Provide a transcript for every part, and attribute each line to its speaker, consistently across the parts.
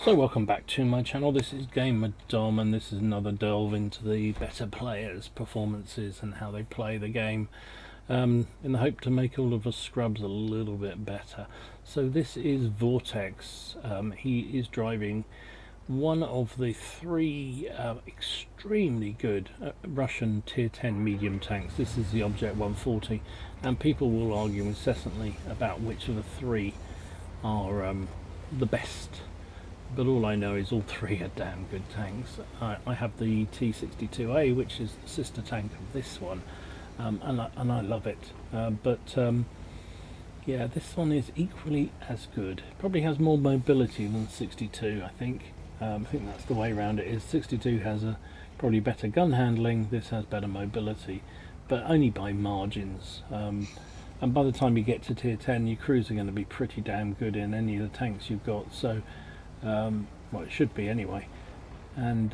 Speaker 1: So welcome back to my channel. This is Gamer Dom, and this is another delve into the better players' performances and how they play the game, in the hope to make all of us scrubs a little bit better. So this is Vortex. He is driving one of the three extremely good Russian tier 10 medium tanks. This is the Object 140, and people will argue incessantly about which of the three are the best. But all I know is all three are damn good tanks. I have the T62A, which is the sister tank of this one, and I love it. Yeah, this one is equally as good. Probably has more mobility than 62, I think. I think that's the way around it is. 62 has a probably better gun handling. This has better mobility, but only by margins. And by the time you get to tier 10, your crews are going to be pretty damn good in any of the tanks you've got. So. Well, it should be anyway, and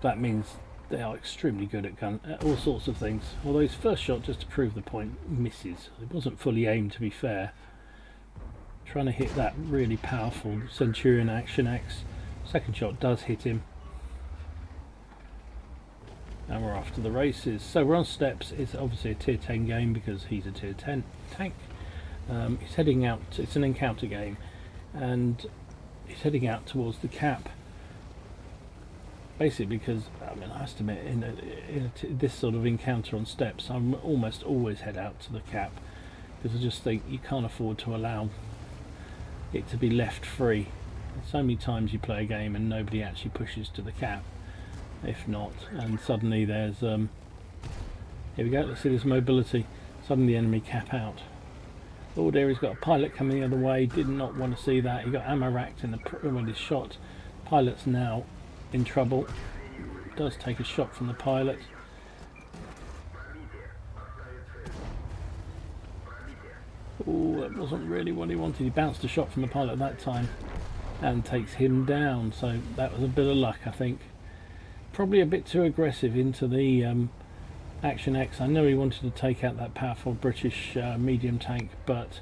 Speaker 1: that means they are extremely good at all sorts of things. Although his first shot, just to prove the point, misses. It wasn't fully aimed, to be fair. Trying to hit that really powerful Centurion Action X. Second shot does hit him, and we're off to the races. So we're on steps. It's obviously a tier 10 game because he's a tier 10 tank. He's heading out. It's an encounter game, and he's heading out towards the cap, basically because, I mean, I have to admit, in this sort of encounter on steps, I almost always head out to the cap, because I just think you can't afford to allow it to be left free. So many times you play a game and nobody actually pushes to the cap, if not, and suddenly there's here we go, let's see this mobility, suddenly the enemy cap out. Oh dear, he's got a pilot coming the other way, did not want to see that. He got ammo racked in the when he shot. Pilot's now in trouble. Does take a shot from the pilot. Oh, that wasn't really what he wanted. He bounced a shot from the pilot that time and takes him down. So that was a bit of luck, I think. Probably a bit too aggressive into the Action X. I know he wanted to take out that powerful British medium tank, but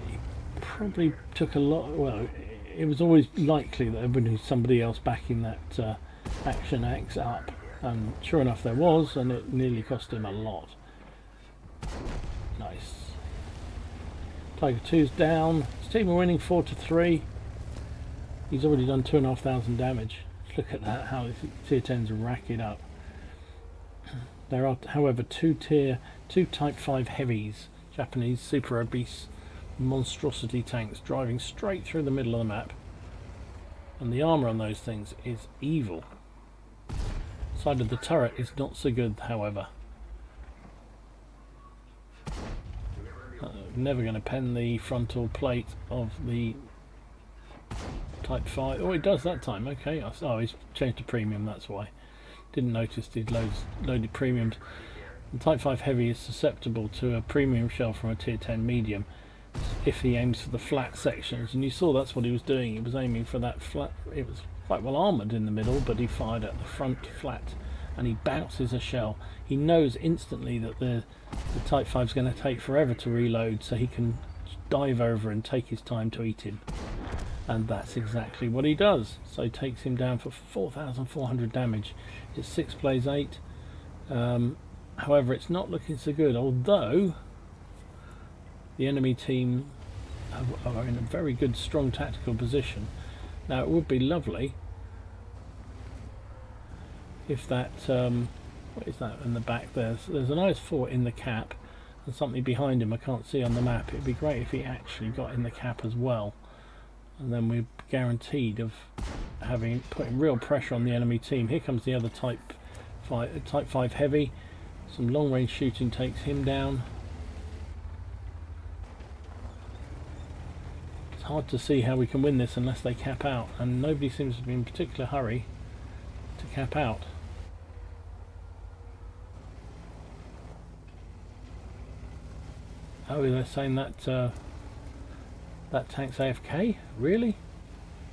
Speaker 1: he probably took a lot. Well, it was always likely that there would be somebody else backing that Action X up, and sure enough there was, and it nearly cost him a lot. Nice. Tiger 2's down. His team are winning 4-3. He's already done 2,500 damage. Look at that, how tier 10s rack it up. There are, however, two Type 5 heavies, Japanese super obese monstrosity tanks driving straight through the middle of the map, and the armour on those things is evil. Side of the turret is not so good, however. Never going to pen the frontal plate of the Type 5. Oh, it does that time. Okay. Oh, he's changed to premium, that's why. Didn't notice he'd loaded premiums. The Type 5 Heavy is susceptible to a premium shell from a tier 10 medium if he aims for the flat sections, and you saw that's what he was doing. He was aiming for that flat. It was quite well armoured in the middle, but he fired at the front flat and he bounces a shell. He knows instantly that the Type 5 is going to take forever to reload, so he can dive over and take his time to eat him. And that's exactly what he does. So he takes him down for 4,400 damage. It's 6 plays 8. However, it's not looking so good, although the enemy team are in a very good, strong tactical position. Now, it would be lovely if that, what is that in the back there? So there's an IS-4 in the cap and something behind him I can't see on the map. It'd be great if he actually got in the cap as well. And then we're guaranteed of putting real pressure on the enemy team. Here comes the other Type 5 Heavy. Some long range shooting takes him down. It's hard to see how we can win this unless they cap out, and nobody seems to be in particular hurry to cap out. Oh, they're saying that that tank's AFK? Really?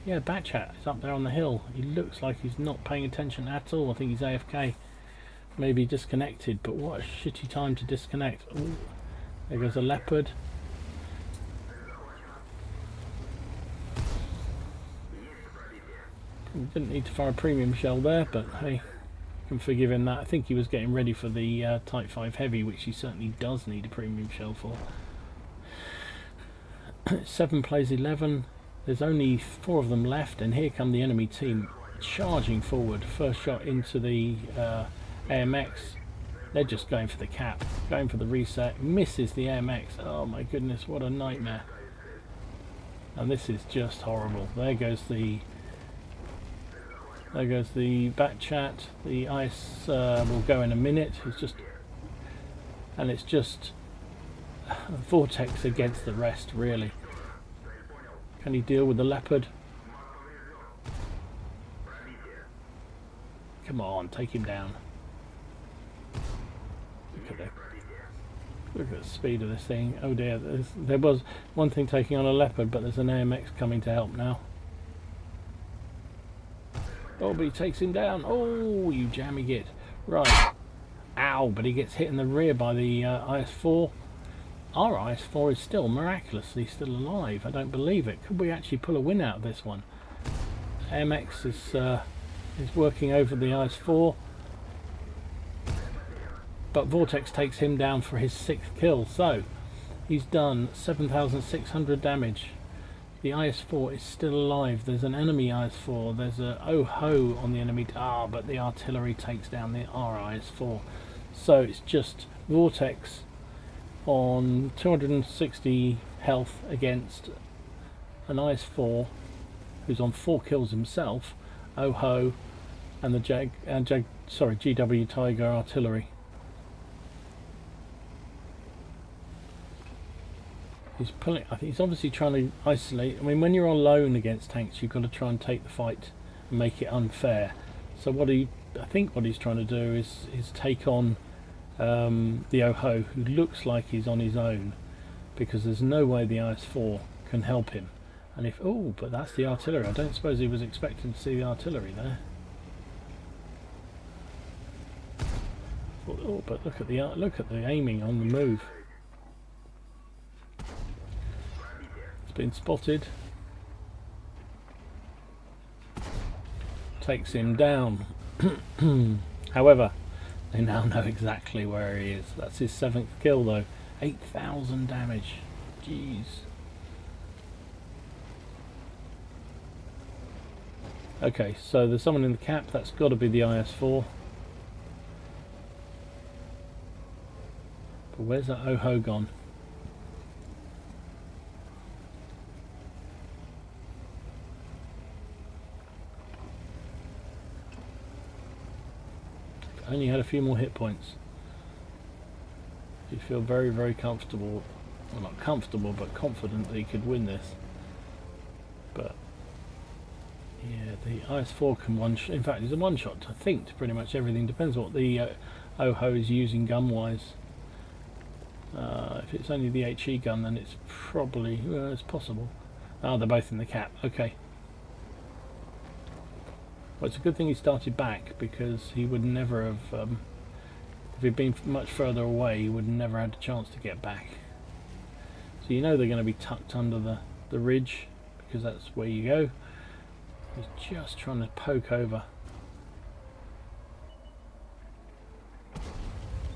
Speaker 1: Yeah, Batchat is up there on the hill. He looks like he's not paying attention at all. I think he's AFK. Maybe disconnected, but what a shitty time to disconnect. Ooh, there goes a Leopard. Didn't need to fire a premium shell there, but hey, can forgive him that. I think he was getting ready for the Type 5 Heavy, which he certainly does need a premium shell for. 7 plays 11. There's only 4 of them left, and here come the enemy team charging forward. First shot into the AMX. They're just going for the cap, going for the reset. Misses the AMX. Oh my goodness, what a nightmare. And this is just horrible. There goes the back chat. The ice will go in a minute. It's just Vortex against the rest, really. Can he deal with the leopard? Come on, take him down. Look at the speed of this thing. Oh dear, there was one thing taking on a leopard, but there's an AMX coming to help now. Oh, but he takes him down. Oh, you jammy git. Right. Ow, but he gets hit in the rear by the IS-4. Our IS-4 is still miraculously still alive. I don't believe it. Could we actually pull a win out of this one? AMX is working over the IS-4. But Vortex takes him down for his 6th kill. So, he's done 7,600 damage. The IS-4 is still alive. There's an enemy IS-4. There's a oh-ho on the enemy. But the artillery takes down the IS-4. So it's just Vortex on 260 health against an IS-4 who's on 4 kills himself. Oh-ho, and the GW Tiger artillery. He's pulling. I think he's obviously trying to isolate. I mean, when you're alone against tanks, you've got to try and take the fight and make it unfair. So I think what he's trying to do is take on the oh-ho, who looks like he's on his own, because there's no way the IS-4 can help him. And but that's the artillery. I don't suppose he was expecting to see the artillery there. Oh, but look at the aiming on the move. Been spotted. Takes him down. However, they now know exactly where he is. That's his 7th kill though. 8,000 damage. Jeez. Okay, so there's someone in the cap. That's got to be the IS-4. But where's that oh-ho gone? Only had a few more hit points. You feel very, very comfortable. Well, not comfortable, but confident that he could win this. But yeah, the IS-4 can in fact, he's a one-shot, I think, to pretty much everything. Depends what the oh-ho is using gun-wise. If it's only the HE gun, then it's probably it's possible. They're both in the cap. Okay. Well, it's a good thing he started back, because he would never have, if he'd been much further away, he would never had a chance to get back. So you know they're going to be tucked under the ridge, because that's where you go. He's just trying to poke over.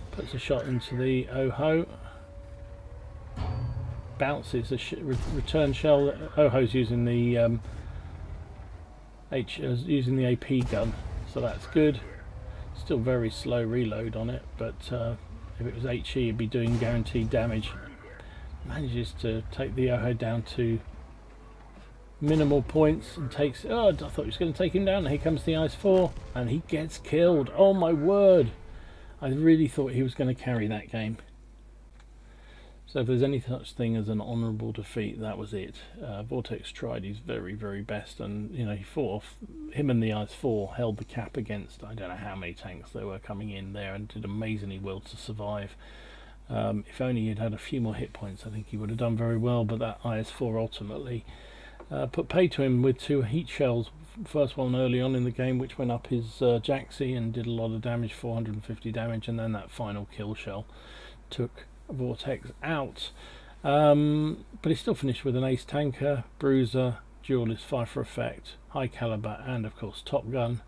Speaker 1: Puts a shot into the oh-ho. Bounces a return shell. Oh-ho's using the using the AP gun, so that's good. Still very slow reload on it, but if it was HE, it'd be doing guaranteed damage. Manages to take the oh-ho down to minimal points and takes. Oh, I thought he was going to take him down. Here comes the IS-4, and he gets killed. Oh my word! I really thought he was going to carry that game. So if there's any such thing as an honourable defeat, that was it. Vortex tried his very, very best, and you know, he fought off. Him and the IS-4 held the cap against I don't know how many tanks there were coming in there, and did amazingly well to survive. If only he'd had a few more hit points, I think he would have done very well. But that IS-4 ultimately put pay to him with 2 heat shells. First one early on in the game, which went up his Jaxi and did a lot of damage, 450 damage, and then that final kill shell took Vortex out. But he still finished with an ace tanker, bruiser, duelist, fire for effect, high caliber, and of course Top Gun.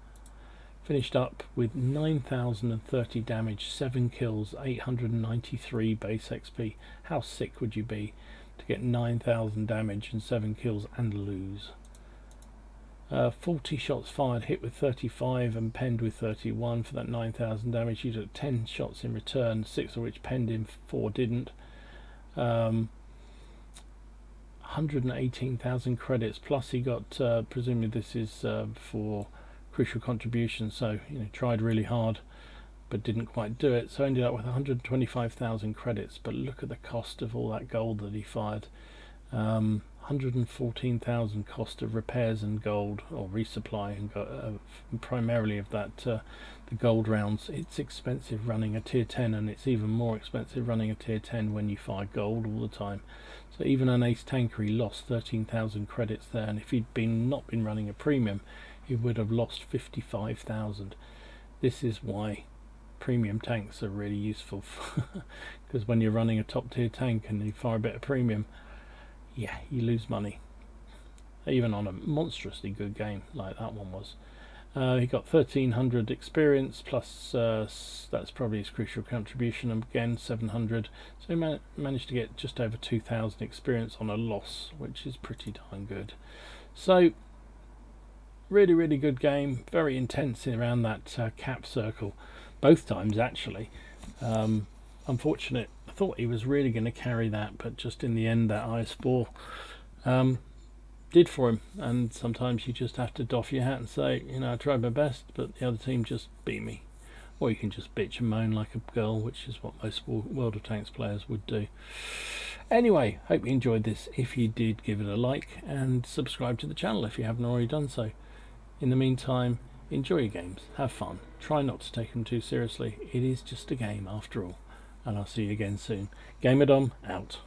Speaker 1: Finished up with 9,030 damage, 7 kills, 893 base XP. How sick would you be to get 9,000 damage and 7 kills and lose? 40 shots fired, hit with 35 and penned with 31 for that 9,000 damage. You took 10 shots in return, 6 of which penned him, 4 didn't. 118,000 credits, plus he got, presumably this is for crucial contribution, so tried really hard but didn't quite do it, so ended up with 125,000 credits. But look at the cost of all that gold that he fired. 114,000 cost of repairs and gold, or resupply, and primarily of that the gold rounds. It's expensive running a tier 10, and it's even more expensive running a tier 10 when you fire gold all the time. So even an ace tanker, he lost 13,000 credits there, and if he'd not been running a premium, he would have lost 55,000. This is why premium tanks are really useful, because when you're running a top tier tank and you fire a bit of premium, yeah, you lose money, even on a monstrously good game like that one was. He got 1,300 experience, plus that's probably his crucial contribution, and again 700, so he managed to get just over 2,000 experience on a loss, which is pretty darn good. So really good game, very intense around that cap circle, both times actually. Unfortunate, I thought he was really going to carry that, but just in the end that IS-4 did for him, and sometimes you just have to doff your hat and say, I tried my best, but the other team just beat me. Or you can just bitch and moan like a girl, which is what most World of Tanks players would do. Anyway, hope you enjoyed this. If you did, give it a like and subscribe to the channel if you haven't already done so. In the meantime, enjoy your games, have fun, try not to take them too seriously. It is just a game after all, and I'll see you again soon. Gamerdom out.